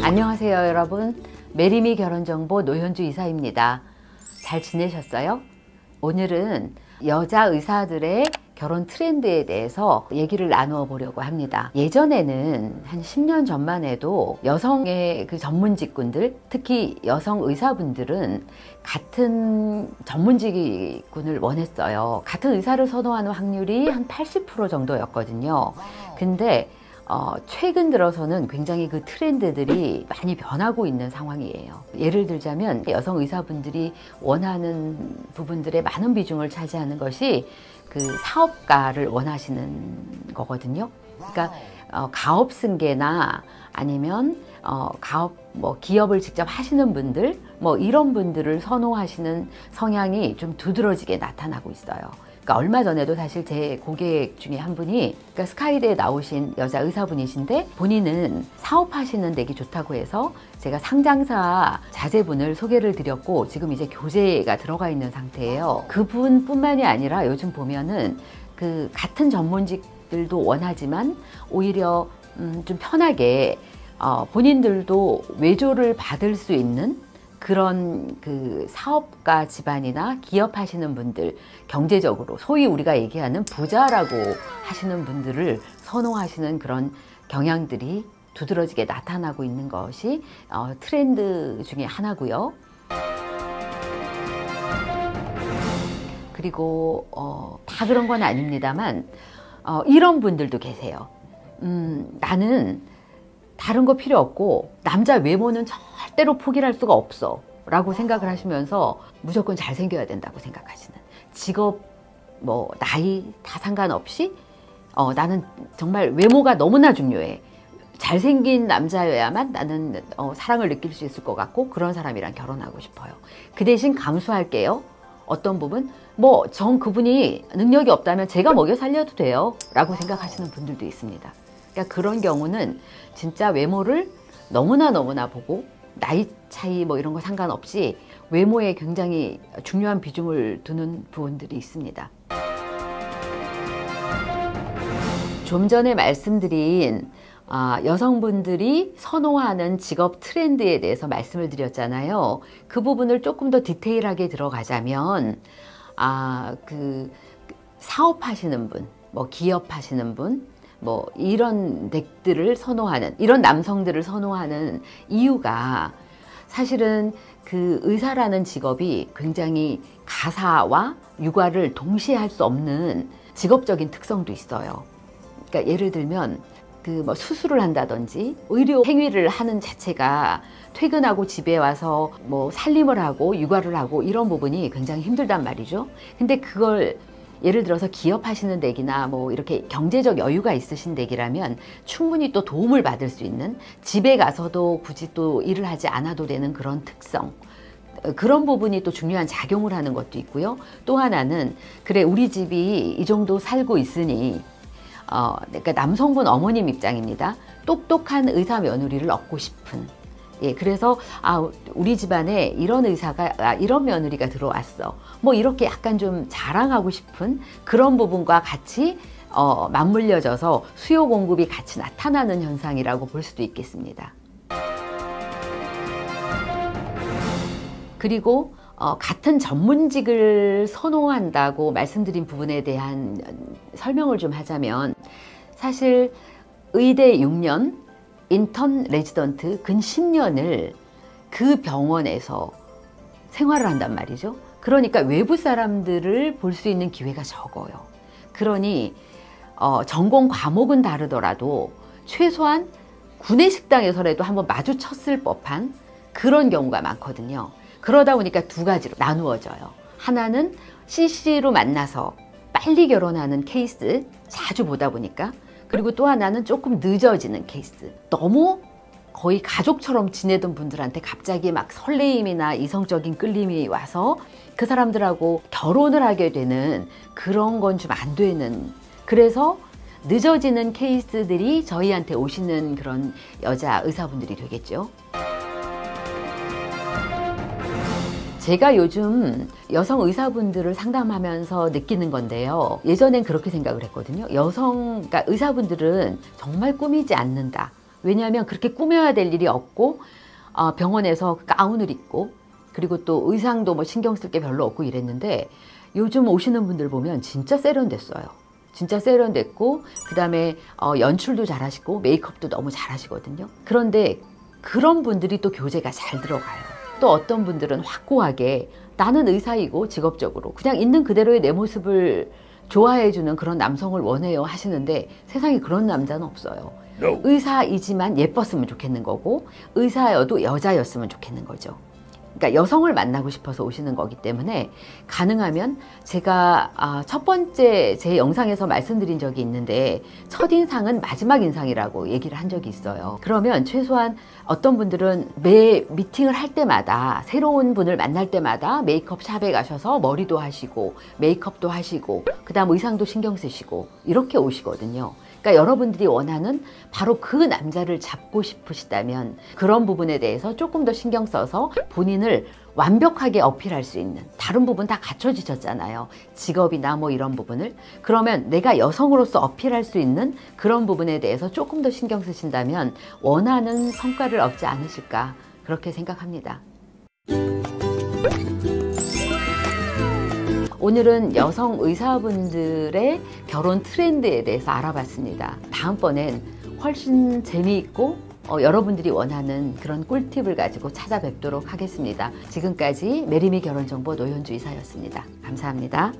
안녕하세요 여러분, 메리미 결혼정보 노현주 이사입니다. 잘 지내셨어요? 오늘은 여자 의사들의 결혼 트렌드에 대해서 얘기를 나누어 보려고 합니다. 예전에는 한 10년 전만 해도 여성의 그 전문 직군들, 특히 여성 의사분들은 같은 전문 직군을 원했어요. 같은 의사를 선호하는 확률이 한 80% 정도였거든요. 근데 최근 들어서는 굉장히 그 트렌드들이 많이 변하고 있는 상황이에요. 예를 들자면 여성 의사분들이 원하는 부분들의 많은 비중을 차지하는 것이 그 사업가를 원하시는 거거든요. 그러니까 가업 승계나 아니면 기업을 직접 하시는 분들, 이런 분들을 선호하시는 성향이 좀 두드러지게 나타나고 있어요. 그러니까 얼마 전에도 사실 제 고객 중에 한 분이 스카이대에 나오신 여자 의사분이신데 본인은 사업하시는 데기 좋다고 해서 제가 상장사 자제분을 소개를 드렸고 지금 이제 교제가 들어가 있는 상태예요. 그분뿐만이 아니라 요즘 보면은 그 같은 전문직들도 원하지만 오히려 좀 편하게 본인들도 외조를 받을 수 있는 그런 그 사업가 집안이나 기업 하시는 분들, 경제적으로 소위 우리가 얘기하는 부자라고 하시는 분들을 선호하시는 그런 경향들이 두드러지게 나타나고 있는 것이 트렌드 중에 하나고요. 그리고 다 그런 건 아닙니다만 이런 분들도 계세요. 나는 다른 거 필요 없고 남자 외모는 절대로 포기를 할 수가 없어 라고 생각을 하시면서 무조건 잘생겨야 된다고 생각하시는, 직업 나이 다 상관없이 나는 정말 외모가 너무나 중요해, 잘생긴 남자여야만 나는 사랑을 느낄 수 있을 것 같고 그런 사람이랑 결혼하고 싶어요. 그 대신 감수할게요, 어떤 부분 그분이 능력이 없다면 제가 먹여 살려도 돼요 라고 생각하시는 분들도 있습니다. 그러니까 그런 경우는 진짜 외모를 너무나 보고 나이 차이 이런 거 상관없이 외모에 굉장히 중요한 비중을 두는 부분들이 있습니다. 좀 전에 말씀드린 여성분들이 선호하는 직업 트렌드에 대해서 말씀을 드렸잖아요. 그 부분을 조금 더 디테일하게 들어가자면 그 사업하시는 분, 기업하시는 분, 이런 덱들을 선호하는, 이런 남성들을 선호하는 이유가 사실은 그 의사라는 직업이 굉장히 가사와 육아를 동시에 할 수 없는 직업적인 특성도 있어요. 그러니까 예를 들면 수술을 한다든지 의료 행위를 하는 자체가 퇴근하고 집에 와서 살림을 하고 육아를 하고 이런 부분이 굉장히 힘들단 말이죠. 근데 그걸 예를 들어서 기업 하시는 댁이나 이렇게 경제적 여유가 있으신 댁이라면 충분히 또 도움을 받을 수 있는, 집에 가서도 굳이 또 일을 하지 않아도 되는 그런 특성, 그런 부분이 또 중요한 작용을 하는 것도 있고요. 또 하나는 그래, 우리 집이 이 정도 살고 있으니 그러니까 남성분 어머님 입장입니다. 똑똑한 의사 며느리를 얻고 싶은, 그래서 우리 집안에 이런 의사가 이런 며느리가 들어왔어, 이렇게 약간 좀 자랑하고 싶은 그런 부분과 같이 맞물려져서 수요 공급이 같이 나타나는 현상이라고 볼 수도 있겠습니다. 그리고 같은 전문직을 선호한다고 말씀드린 부분에 대한 설명을 좀 하자면, 사실 의대 6년, 인턴 레지던트 근 10년을 그 병원에서 생활을 한단 말이죠. 그러니까 외부 사람들을 볼 수 있는 기회가 적어요. 그러니 전공 과목은 다르더라도 최소한 구내식당에서라도 한번 마주쳤을 법한 그런 경우가 많거든요. 그러다 보니까 두 가지로 나누어져요. 하나는 CC로 만나서 빨리 결혼하는 케이스 자주 보다 보니까, 그리고 또 하나는 조금 늦어지는 케이스, 너무 거의 가족처럼 지내던 분들한테 갑자기 설레임이나 이성적인 끌림이 와서 그 사람들하고 결혼을 하게 되는 그런 건 좀 안 되는, 그래서 늦어지는 케이스들이 저희한테 오시는 그런 여자 의사분들이 되겠죠. 제가 요즘 여성 의사분들을 상담하면서 느끼는 건데요. 예전엔 그렇게 생각을 했거든요. 그러니까 의사분들은 정말 꾸미지 않는다. 왜냐하면 그렇게 꾸며야 될 일이 없고 병원에서 가운을 입고 그리고 또 의상도 뭐 신경 쓸 게 별로 없고 이랬는데 요즘 오시는 분들 보면 진짜 세련됐어요. 진짜 세련됐고 그 다음에 연출도 잘하시고 메이크업도 너무 잘하시거든요. 그런데 그런 분들이 또 교재가 잘 들어가요. 또 어떤 분들은 확고하게 나는 의사이고 직업적으로 그냥 있는 그대로의 내 모습을 좋아해주는 그런 남성을 원해요 하시는데 세상에 그런 남자는 없어요. No. 의사이지만 예뻤으면 좋겠는 거고 의사여도 여자였으면 좋겠는 거죠. 그러니까 여성을 만나고 싶어서 오시는 거기 때문에 가능하면 제가 첫 번째 제 영상에서 말씀드린 적이 있는데 첫인상은 마지막 인상이라고 얘기를 한 적이 있어요. 그러면 최소한 어떤 분들은 매 미팅을 할 때마다 새로운 분을 만날 때마다 메이크업 샵에 가셔서 머리도 하시고 메이크업도 하시고 그 다음 의상도 신경 쓰시고 이렇게 오시거든요. 그러니까 여러분들이 원하는 바로 그 남자를 잡고 싶으시다면 그런 부분에 대해서 조금 더 신경 써서 본인을 완벽하게 어필할 수 있는 다른 부분 다 갖춰지셨잖아요. 직업이나 뭐 이런 부분을. 그러면 내가 여성으로서 어필할 수 있는 그런 부분에 대해서 조금 더 신경 쓰신다면 원하는 성과를 얻지 않으실까 그렇게 생각합니다. 오늘은 여성 의사분들의 결혼 트렌드에 대해서 알아봤습니다. 다음번엔 훨씬 재미있고 여러분들이 원하는 그런 꿀팁을 가지고 찾아뵙도록 하겠습니다. 지금까지 메리미 결혼정보 노현주 이사였습니다. 감사합니다.